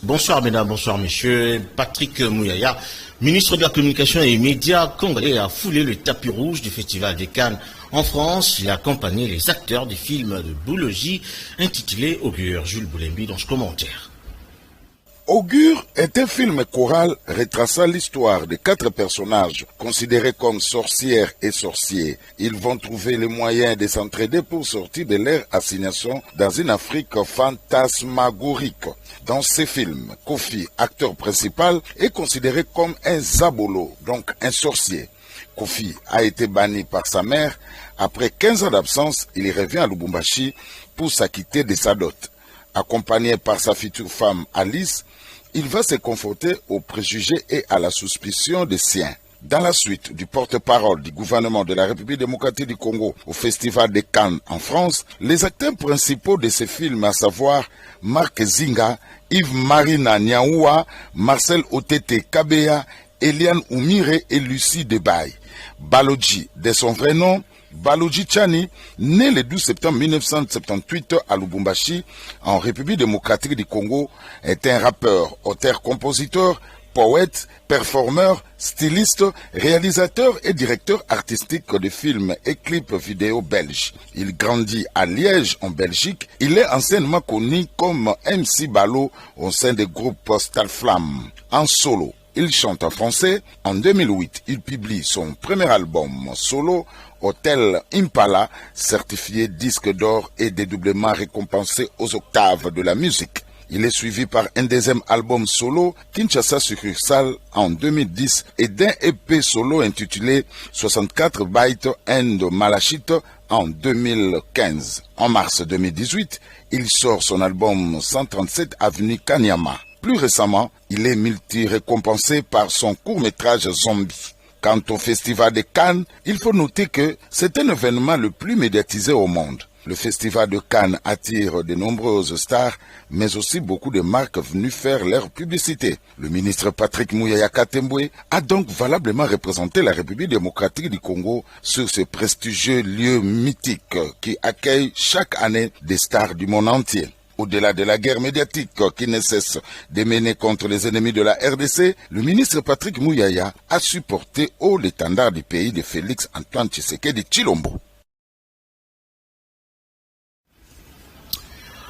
Bonsoir mesdames, bonsoir messieurs. Patrick Mouyaya, ministre de la Communication et des Médias congolais, a foulé le tapis rouge du Festival des Cannes en France. Il a accompagné les acteurs du film de Boulogie intitulé Augure. Jules Boulembi dans ce commentaire. Augure est un film choral retraçant l'histoire de 4 personnages considérés comme sorcières et sorciers. Ils vont trouver les moyens de s'entraider pour sortir de leur assignation dans une Afrique fantasmagorique. Dans ces films, Kofi, acteur principal, est considéré comme un zabolo, donc un sorcier. Kofi a été banni par sa mère. Après 15 ans d'absence, il revient à Lubumbashi pour s'acquitter de sa dot. Accompagné par sa future femme Alice, il va se confronter aux préjugés et à la suspicion des siens. Dans la suite du porte-parole du gouvernement de la République démocratique du Congo au Festival des Cannes en France, les acteurs principaux de ce film, à savoir Marc Zinga, Yves-Marie Niaoua, Marcel Otete Kabea, Eliane Oumire et Lucie Debaye. Baloji, de son vrai nom, Baloji Chani, né le 12 septembre 1978 à Lubumbashi, en République démocratique du Congo, est un rappeur, auteur-compositeur, poète, performeur, styliste, réalisateur et directeur artistique de films et clips vidéo belges. Il grandit à Liège, en Belgique. Il est anciennement connu comme MC Balo au sein des groupes Stalflamme. En solo, il chante en français. En 2008, il publie son premier album solo, Hôtel Impala, certifié disque d'or et dédoublement récompensé aux octaves de la musique. Il est suivi par un deuxième album solo, Kinshasa Succursale, en 2010, et d'un EP solo intitulé 64 Bytes and Malachite en 2015. En mars 2018, il sort son album 137 Avenue Kanyama. Plus récemment, il est multi-récompensé par son court-métrage Zombie. Quant au Festival de Cannes, il faut noter que c'est un événement le plus médiatisé au monde. Le Festival de Cannes attire de nombreuses stars, mais aussi beaucoup de marques venues faire leur publicité. Le ministre Patrick Mouyaya Katembwe a donc valablement représenté la République démocratique du Congo sur ce prestigieux lieu mythique qui accueille chaque année des stars du monde entier. Au-delà de la guerre médiatique qui ne cesse de mener contre les ennemis de la RDC, le ministre Patrick Mouyaya a supporté haut l'étendard du pays de Félix Antoine Tshisekedi Tshilombo.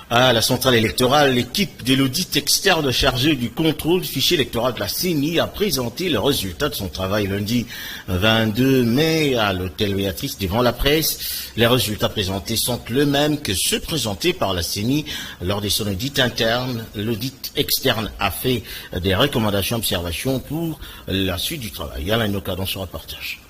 À la centrale électorale, l'équipe de l'audit externe chargée du contrôle du fichier électoral de la CENI a présenté le résultat de son travail lundi 22 mai à l'hôtel Béatrice devant la presse. Les résultats présentés sont les mêmes que ceux présentés par la CENI lors de son audit interne. L'audit externe a fait des recommandations d'observation pour la suite du travail. Alain Noka dans son reportage.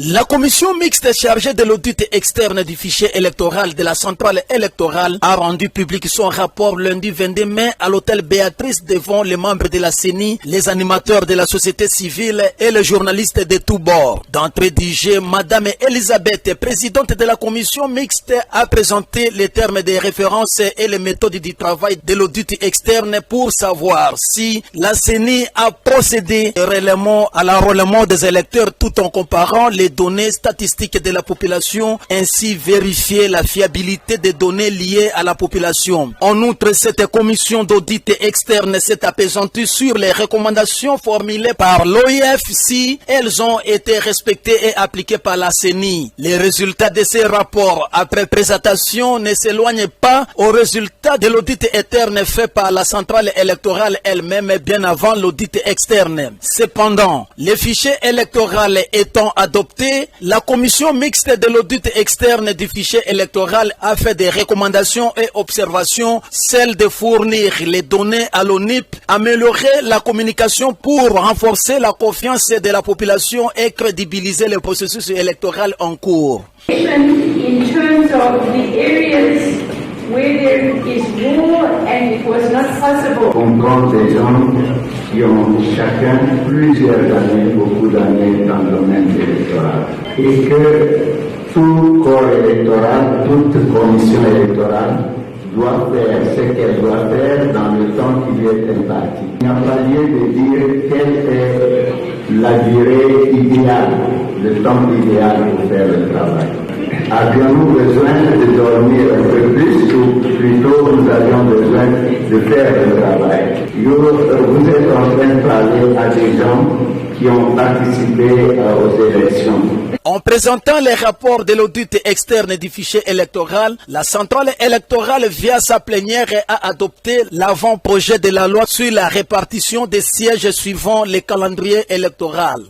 La commission mixte chargée de l'audit externe du fichier électoral de la centrale électorale a rendu public son rapport lundi 22 mai à l'hôtel Béatrice devant les membres de la CENI, les animateurs de la société civile et les journalistes de tous bords. D'entrée du jeu, Madame Elisabeth, présidente de la commission mixte, a présenté les termes des références et les méthodes du travail de l'audit externe pour savoir si la CENI a procédé réellement à l'enrôlement des électeurs tout en comparant les données statistiques de la population, ainsi vérifier la fiabilité des données liées à la population. En outre, cette commission d'audit externe s'est appesantie sur les recommandations formulées par l'OIF si elles ont été respectées et appliquées par la CENI. Les résultats de ces rapports après présentation ne s'éloignent pas aux résultats de l'audit interne fait par la centrale électorale elle-même bien avant l'audit externe. Cependant, les fichiers électoraux étant adoptés, la commission mixte de l'audit externe du fichier électoral a fait des recommandations et observations, celle de fournir les données à l'ONIP, améliorer la communication pour renforcer la confiance de la population et crédibiliser le processus électoral en cours. In terms of the areas where there is war and it was not possible. On compte des gens qui ont chacun plusieurs années, beaucoup d'années dans le domaine électoral. Et que tout corps électoral, toute commission électorale doit faire ce qu'elle doit faire dans le temps qui lui est imparti. Il n'y a pas lieu de dire quelle est la durée idéale, le temps idéal pour faire le travail. Avions-nous besoin de dormir un peu plus ou plutôt nous avions besoin de faire le travail. Vous êtes en train de parler à des gens qui ont participé aux élections. En présentant les rapports de l'audit externe du fichier électoral, la centrale électorale, via sa plénière, a adopté l'avant-projet de la loi sur la répartition des sièges suivant le calendrier électoral.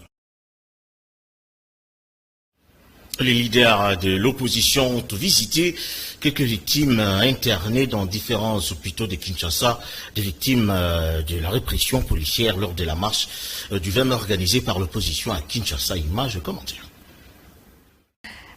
Les leaders de l'opposition ont visité quelques victimes internées dans différents hôpitaux de Kinshasa, des victimes de la répression policière lors de la marche du 20 mai organisée par l'opposition à Kinshasa. Image et commentaire.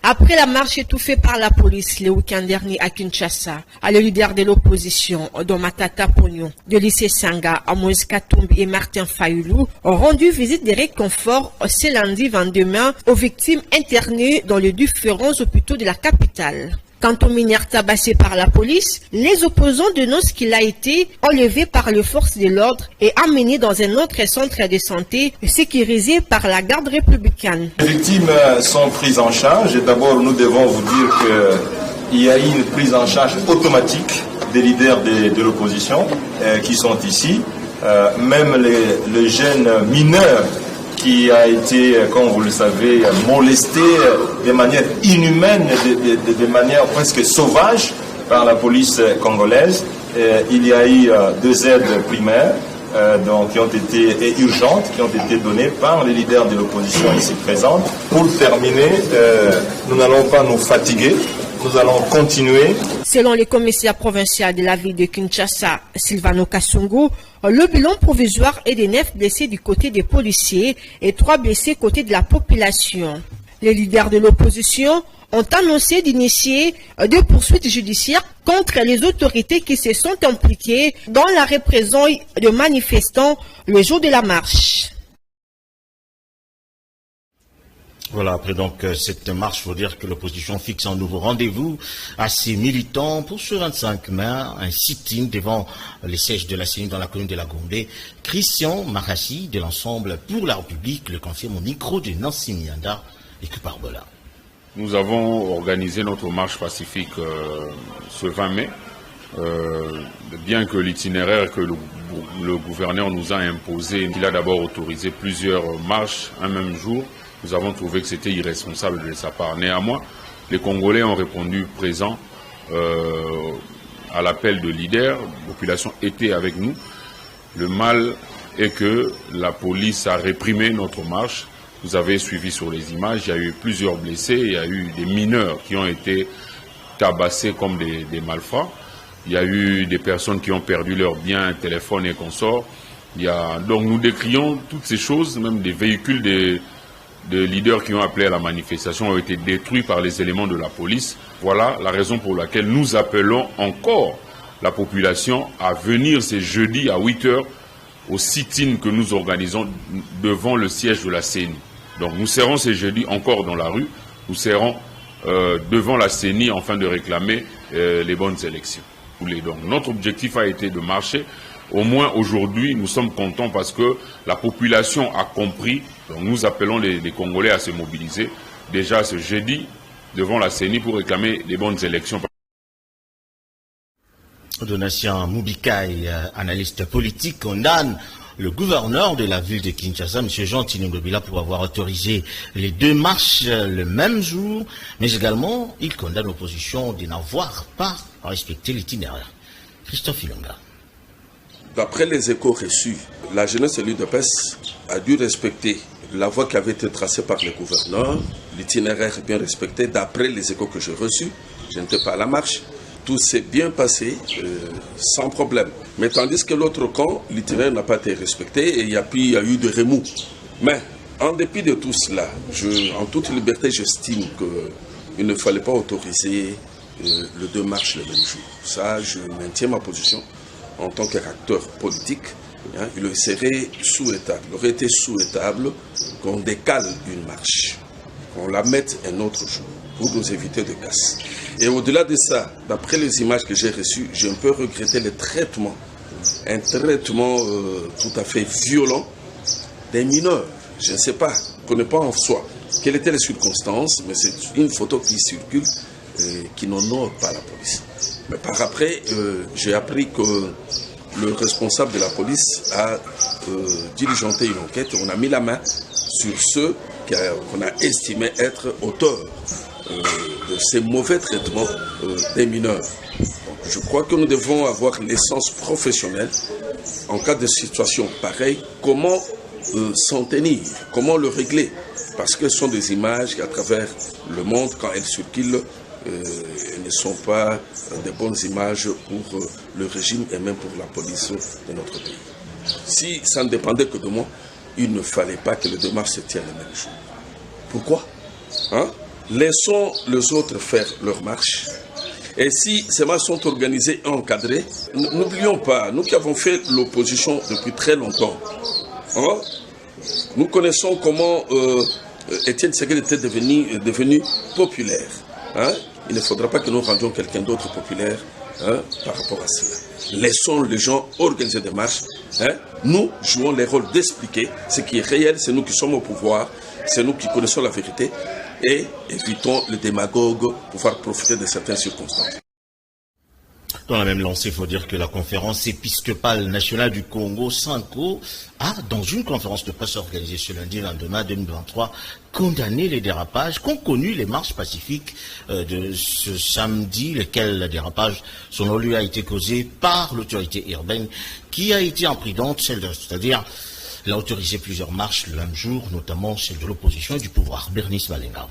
Après la marche étouffée par la police le week-end dernier à Kinshasa, les leaders de l'opposition, dont Matata Pognon, de lycée Sanga, Moïse Katumbi et Martin Fayoulou, ont rendu visite de réconfort ce lundi 22 mai aux victimes internées dans les différents hôpitaux de la capitale. Quant aux mineurs tabassés par la police, les opposants dénoncent qu'il a été enlevé par les forces de l'ordre et amené dans un autre centre de santé sécurisé par la garde républicaine. Les victimes sont prises en charge et d'abord nous devons vous dire qu'il y a eu une prise en charge automatique des leaders de l'opposition qui sont ici. Même les jeunes mineurs qui a été, comme vous le savez, molesté de manière inhumaine, de manière presque sauvage par la police congolaise. Il y a eu 2 aides primaires qui ont été urgentes, qui ont été données par les leaders de l'opposition ici présents. Pour terminer, nous n'allons pas nous fatiguer. Nous allons continuer. Selon le commissaire provincial de la ville de Kinshasa, Silvano Kassongo, le bilan provisoire est de 9 blessés du côté des policiers et 3 blessés côté de la population. Les leaders de l'opposition ont annoncé d'initier des poursuites judiciaires contre les autorités qui se sont impliquées dans la répression de manifestants le jour de la marche. Voilà, après donc cette marche, il faut dire que l'opposition fixe un nouveau rendez-vous à ses militants pour ce 25 mai, un sit-in devant les sièges de la CENI dans la commune de la Gombe. Christian Marassi de l'Ensemble pour la République le confirme au micro de Nancy Mianda et Kuparbola. Nous avons organisé notre marche pacifique ce 20 mai, bien que l'itinéraire que le gouverneur nous a imposé, il a d'abord autorisé plusieurs marches un même jour. Nous avons trouvé que c'était irresponsable de sa part. Néanmoins, les Congolais ont répondu présent à l'appel de leaders. La population était avec nous. Le mal est que la police a réprimé notre marche. Vous avez suivi sur les images, il y a eu plusieurs blessés, il y a eu des mineurs qui ont été tabassés comme des malfrats. Il y a eu des personnes qui ont perdu leurs biens, téléphones et consorts. Donc nous décrions toutes ces choses, même des véhicules de leaders qui ont appelé à la manifestation ont été détruits par les éléments de la police. Voilà la raison pour laquelle nous appelons encore la population à venir ce jeudi à 8 h au sit-in que nous organisons devant le siège de la CENI. Donc nous serons ce jeudi encore dans la rue, nous serons devant la CENI afin de réclamer les bonnes élections. Donc notre objectif a été de marcher. Au moins aujourd'hui, nous sommes contents parce que la population a compris. Donc nous appelons les Congolais à se mobiliser déjà ce jeudi devant la CENI pour réclamer les bonnes élections. Donatien Moubikai, analyste politique, condamne le gouverneur de la ville de Kinshasa, M. Jean Tinondobila, pour avoir autorisé les 2 marches le même jour, mais également il condamne l'opposition de n'avoir pas respecté l'itinéraire. Christophe Ilonga. D'après les échos reçus, la jeunesse de l'UDPS a dû respecter la voie qui avait été tracée par le gouverneur, l'itinéraire est bien respecté. D'après les échos que j'ai reçus, je n'étais pas à la marche, tout s'est bien passé sans problème. Mais tandis que l'autre camp, l'itinéraire n'a pas été respecté et il y a eu des remous. Mais en dépit de tout cela, en toute liberté, j'estime qu'il ne fallait pas autoriser le 2 marches le même jour. Ça, je maintiens ma position. En tant qu'acteur politique, il aurait été souhaitable qu'on décale une marche, qu'on la mette un autre jour pour nous éviter de casse. Et au-delà de ça, d'après les images que j'ai reçues, j'ai un peu regretté le traitement, un traitement tout à fait violent des mineurs. Je ne sais pas, je ne connais pas en soi quelles étaient les circonstances, mais c'est une photo qui circule qui n'honore pas la police. Mais par après, j'ai appris que le responsable de la police a diligenté une enquête. On a mis la main sur ceux qu'on a estimé être auteurs de ces mauvais traitements des mineurs. Je crois que nous devons avoir l'essence professionnelle en cas de situation pareille, comment s'en tenir, comment le régler. Parce que ce sont des images qu'à travers le monde, quand elles circulent, ne sont pas des bonnes images pour le régime et même pour la police de notre pays. Si ça ne dépendait que de moi, il ne fallait pas que les démarches se tiennent le même jour. Pourquoi? Laissons les autres faire leur marche. Et si ces marches sont organisées et encadrées, n'oublions pas, nous qui avons fait l'opposition depuis très longtemps, nous connaissons comment Étienne Tshisekedi était devenu populaire. Il ne faudra pas que nous rendions quelqu'un d'autre populaire par rapport à cela. Laissons les gens organiser des marches. Nous jouons les rôles d'expliquer ce qui est réel, c'est nous qui sommes au pouvoir, c'est nous qui connaissons la vérité et évitons les démagogues pouvoir profiter de certaines circonstances. Dans la même lancée, il faut dire que la conférence épiscopale nationale du Congo, SENCO, a, dans une conférence de presse organisée ce lundi 22 mai 2023, condamné les dérapages qu'ont connus les marches pacifiques de ce samedi, lesquels dérapages, selon lui, a été causé par l'autorité urbaine qui a été imprudente, c'est-à-dire elle a autorisé plusieurs marches le même jour, notamment celle de l'opposition et du pouvoir. Bernice Malenga.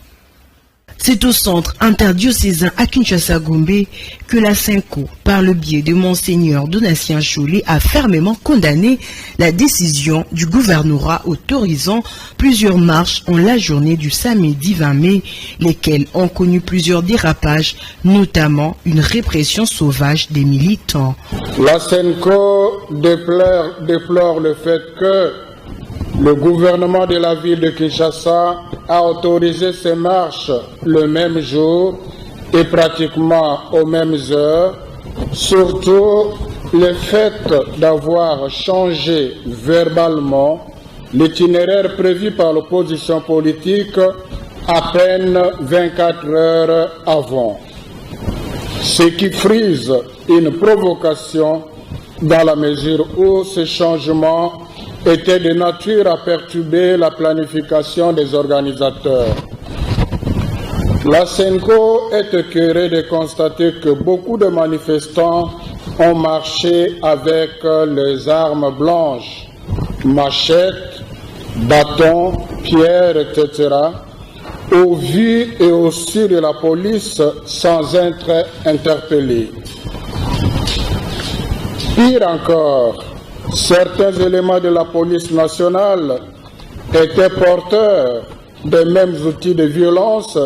C'est au centre interdiocésain à Kinshasa-Gombe que la SENCO, par le biais de Monseigneur Donatien Cholet, a fermement condamné la décision du gouvernorat autorisant plusieurs marches en la journée du samedi 20 mai, lesquelles ont connu plusieurs dérapages, notamment une répression sauvage des militants. La SENCO déplore le fait que le gouvernement de la ville de Kinshasa a autorisé ces marches le même jour et pratiquement aux mêmes heures, surtout le fait d'avoir changé verbalement l'itinéraire prévu par l'opposition politique à peine 24 heures avant, ce qui frise une provocation dans la mesure où ce changement était de nature à perturber la planification des organisateurs. La SENCO est écœurée de constater que beaucoup de manifestants ont marché avec les armes blanches, machettes, bâtons, pierres, etc., au vu et au su de la police sans être interpellés. Pire encore, certains éléments de la police nationale étaient porteurs des mêmes outils de violence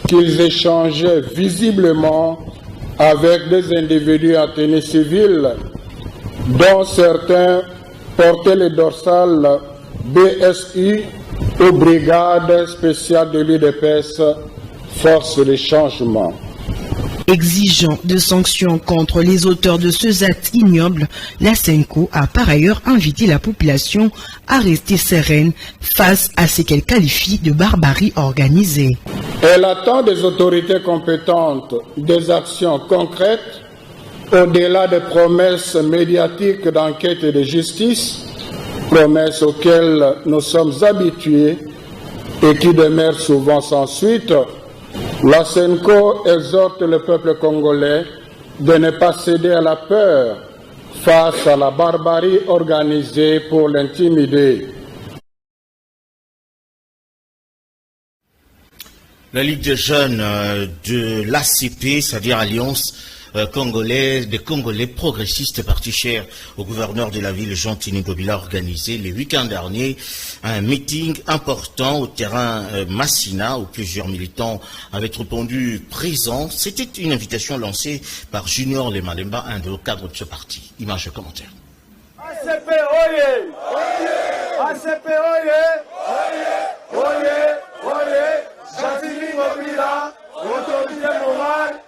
qu'ils échangeaient visiblement avec des individus en tenue civile, dont certains portaient les dorsales BSU aux brigades spéciales de l'UDPS, force de changement. Exigeant de sanctions contre les auteurs de ce acte ignoble, la SENCO a par ailleurs invité la population à rester sereine face à ce qu'elle qualifie de barbarie organisée. Elle attend des autorités compétentes des actions concrètes au-delà des promesses médiatiques d'enquête et de justice, promesses auxquelles nous sommes habitués et qui demeurent souvent sans suite. La SENCO exhorte le peuple congolais de ne pas céder à la peur face à la barbarie organisée pour l'intimider. La Ligue des jeunes de l'ACP, c'est-à-dire Alliance des Congolais progressistes, parti cher au gouverneur de la ville, Jean Tinigobila, a organisé le week-end dernier un meeting important au terrain Massina, où plusieurs militants avaient répondu présents. C'était une invitation lancée par Junior Lemalemba, un des cadres de ce parti. Image et commentaire. ACP oye! ACP oye! Oye! Jean Tinigobila, autorité morale.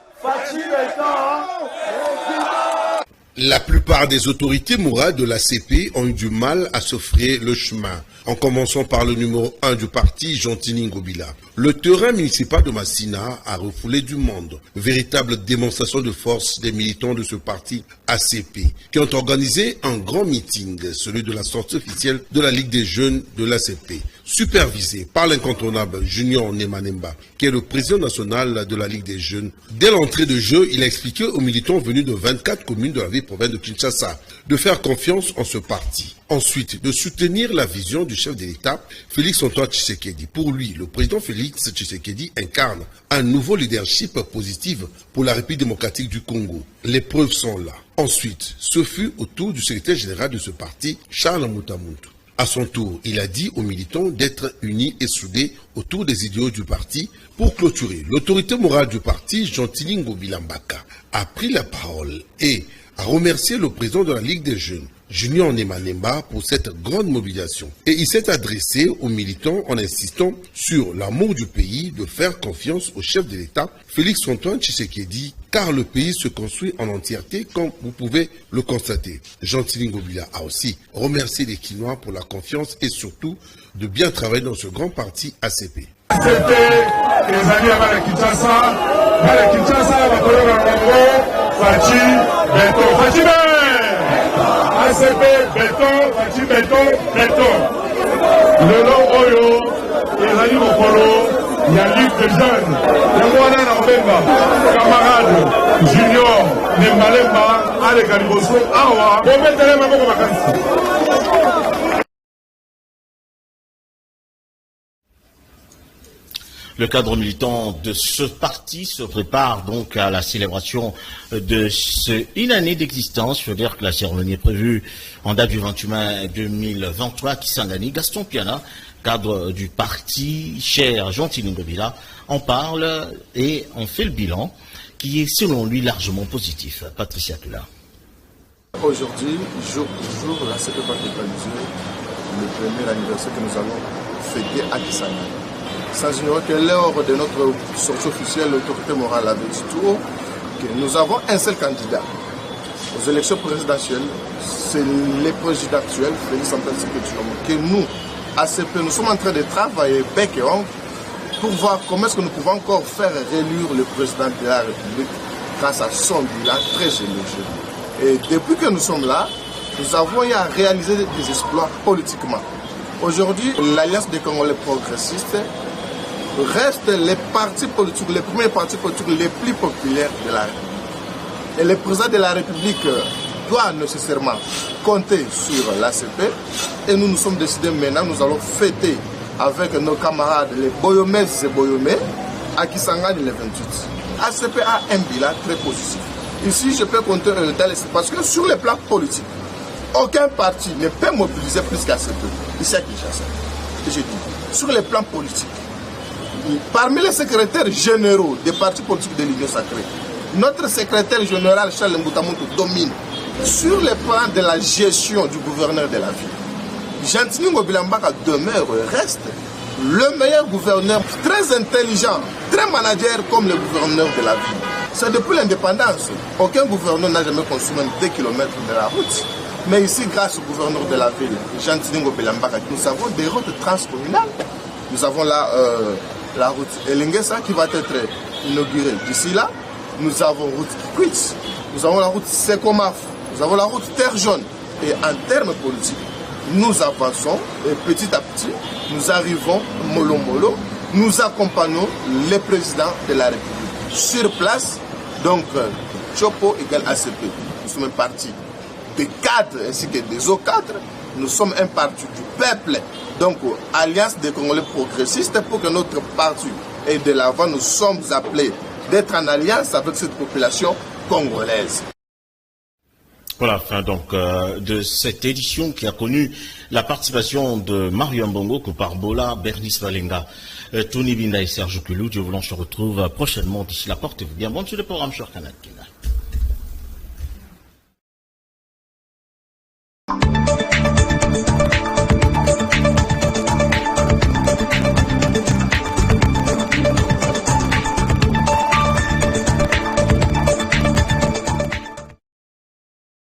La plupart des autorités morales de la CP ont eu du mal à se frayer le chemin, en commençant par le numéro 1 du parti, Gentini Ngobila. Le terrain municipal de Massina a refoulé du monde. Véritable démonstration de force des militants de ce parti ACP, qui ont organisé un grand meeting, celui de la sortie officielle de la Ligue des jeunes de l'ACP, supervisé par l'incontournable Junior Nemanemba, qui est le président national de la Ligue des jeunes. Dès l'entrée de jeu, il a expliqué aux militants venus de 24 communes de la ville-province de Kinshasa de faire confiance en ce parti. Ensuite, de soutenir la vision du chef de l'État, Félix-Antoine Tshisekedi. Pour lui, le président Félix Tshisekedi incarne un nouveau leadership positif pour la République démocratique du Congo. Les preuves sont là. Ensuite, ce fut au tour du secrétaire général de ce parti, Charles Moutamountou. À son tour, il a dit aux militants d'être unis et soudés autour des idéaux du parti pour clôturer. L'autorité morale du parti, Gentini Ngobila Mbaka, a pris la parole et a remercié le président de la Ligue des jeunes, Junior Nemanemba, pour cette grande mobilisation. Et il s'est adressé aux militants en insistant sur l'amour du pays, de faire confiance au chef de l'État, Félix-Antoine Tshisekedi, car le pays se construit en entièreté, comme vous pouvez le constater. Gentini Ngobila a aussi remercié les Kinois pour la confiance et surtout de bien travailler dans ce grand parti ACP. ACP, béton, Fachi, béton, béton. Le long Oyo, les amis Mokolo, il y a Ligue de jeunes. Le Mwana Nambemba, camarade, Junior, Nembalemba, Ale Kaliboso, Awa, pour mettre les mamans comme vacances. Le cadre militant de ce parti se prépare donc à la célébration de une année d'existence. Je veux dire que la cérémonie est prévue en date du 28 mai 2023 qui Kisangani. Gaston Piana, cadre du parti, cher Gentini Ngobila, en parle et en fait le bilan qui est selon lui largement positif. Patricia Tula. Aujourd'hui, jour pour jour, la CP va réaliser le premier anniversaire que nous allons fêter à Kisangani. Sans ignorer que lors de notre sortie officielle, l'autorité morale avait dit tout haut que nous avons un seul candidat aux élections présidentielles, c'est le président actuel, Félix-Antoine Tshisekedi, que nous, ACP, nous sommes en train de travailler bec et ongle pour voir comment est-ce que nous pouvons encore faire réélire le président de la République grâce à son bilan très élogieux. Et depuis que nous sommes là, nous avons eu à réaliser des exploits politiquement. Aujourd'hui, l'Alliance des Congolais progressistes restent les partis politiques, les premiers partis politiques les plus populaires de la République. Et le président de la République doit nécessairement compter sur l'ACP. Et nous nous sommes décidés maintenant, nous allons fêter avec nos camarades les Boyomais et Boyomais à Kisangani le 28. ACP a un bilan très positif. Ici, je peux compter parce que sur le plan politique, aucun parti ne peut mobiliser plus qu'ACP. Ici à Kinshasa. Et je dis, sur le plan politique, parmi les secrétaires généraux des partis politiques de l'Union sacrée, notre secrétaire général Charles Moutamountou domine sur le plan de la gestion du gouverneur de la ville. Gentini Ngobila Mbaka demeure, reste le meilleur gouverneur, très intelligent, très manager comme le gouverneur de la ville. C'est depuis l'indépendance. Aucun gouverneur n'a jamais consommé 2 km de la route. Mais ici, grâce au gouverneur de la ville, Gentini Ngobila Mbaka, nous avons des routes transcommunales. Nous avons la route Elengesa qui va être inaugurée d'ici là. Nous avons route Kikwit, nous avons la route Sekomaf, nous avons la route Terre Jaune. Et en termes politiques, nous avançons et petit à petit, nous arrivons mollo mollo, nous accompagnons les présidents de la République. Sur place, donc Chopo égale ACP. Nous sommes un parti des cadres ainsi que des autres cadres. Nous sommes un parti du peuple. Donc, Alliance des Congolais progressistes, pour que notre parti ait de l'avant, nous sommes appelés d'être en alliance avec cette population congolaise. Voilà, fin donc de cette édition qui a connu la participation de Mario Mbongo, Koparbola, Bernice Valenga, Tony Binda et Serge Kulou. Dieu voulant, se retrouve prochainement. D'ici là, portez-vous bien. Bon, sur le programme sur Canal.